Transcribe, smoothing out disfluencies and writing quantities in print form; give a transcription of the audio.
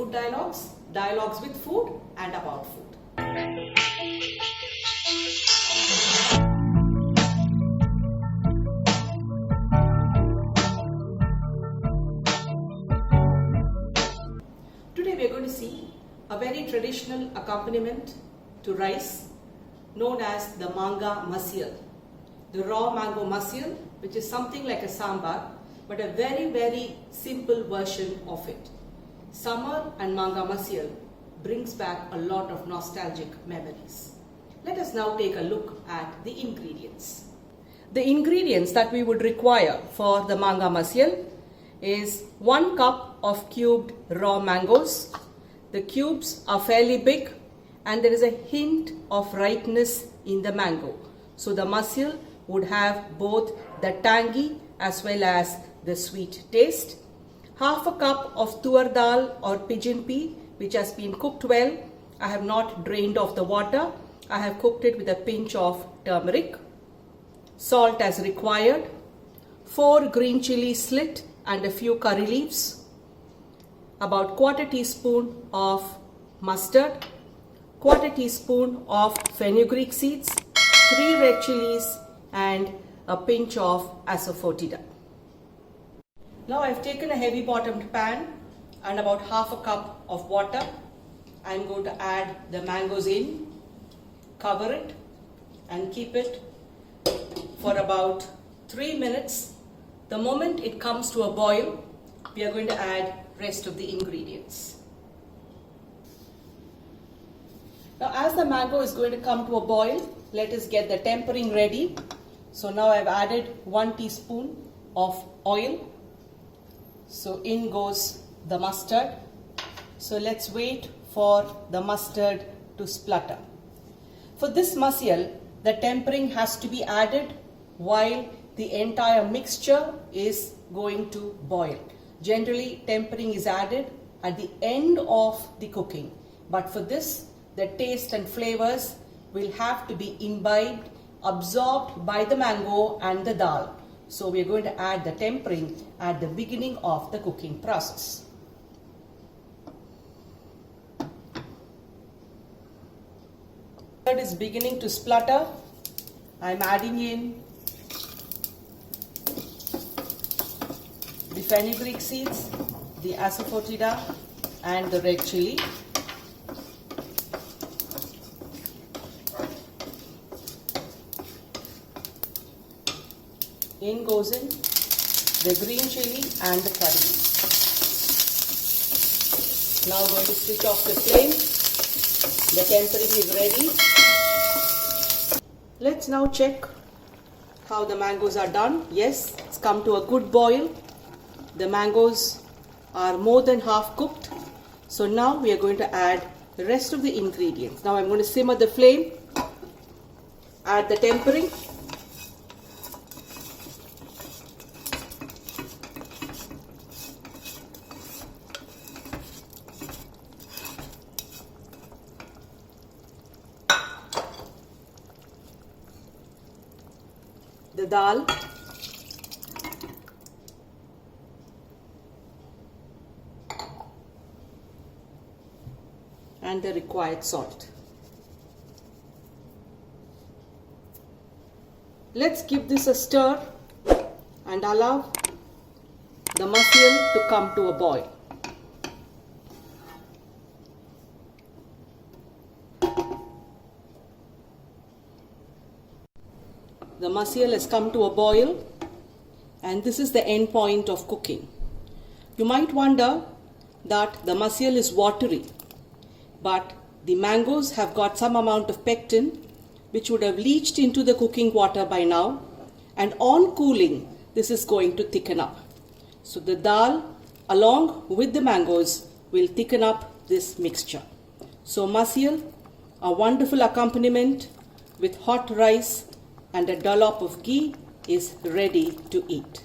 Food Dialogues, dialogues with food and about food. Today we are going to see a very traditional accompaniment to rice known as the Masiyal. The raw mango Masiyal, which is something like a sambar, but a very simple version of it. Summer and Manga Masiyal brings back a lot of nostalgic memories. Let us now take a look at the ingredients. The ingredients that we would require for the Manga Masiyal is 1 cup of cubed raw mangoes. The cubes are fairly big and there is a hint of ripeness in the mango. So the Masiyal would have both the tangy as well as the sweet taste. Half a cup of Toor dal or pigeon pea which has been cooked well. I have not drained off the water. I have cooked it with a pinch of turmeric. Salt as required. 4 green chillies slit and a few curry leaves. About 1/4 teaspoon of mustard. 1/4 teaspoon of fenugreek seeds. 3 red chillies and a pinch of asafoetida. Now I've taken a heavy bottomed pan and about half a cup of water. I'm going to add the mangoes in, cover it and keep it for about 3 minutes. The moment it comes to a boil, we are going to add rest of the ingredients. Now as the mango is going to come to a boil, let us get the tempering ready. So now I've added 1 teaspoon of oil. So in goes the mustard. So let's wait for the mustard to splutter. For this Masiyal, the tempering has to be added while the entire mixture is going to boil. Generally, tempering is added at the end of the cooking. But for this, the taste and flavors will have to be imbibed, absorbed by the mango and the dal. So we are going to add the tempering at the beginning of the cooking process. It is beginning to splutter. I am adding in the fenugreek seeds, the asafoetida and the red chilli. In goes in the green chilli and the curry. Now going to switch off the flame. The tempering is ready. Let's now check how the mangoes are done. Yes, it's come to a good boil. The mangoes are more than half cooked. So now we are going to add the rest of the ingredients. Now I'm going to simmer the flame. Add the tempering. The dal, and the required salt. Let's give this a stir and allow the Masiyal to come to a boil. The Masiyal has come to a boil and this is the end point of cooking. You might wonder that the Masiyal is watery, but the mangoes have got some amount of pectin which would have leached into the cooking water by now, and on cooling this is going to thicken up. So the dal along with the mangoes will thicken up this mixture. So Masiyal, a wonderful accompaniment with hot rice and a dollop of ghee, is ready to eat.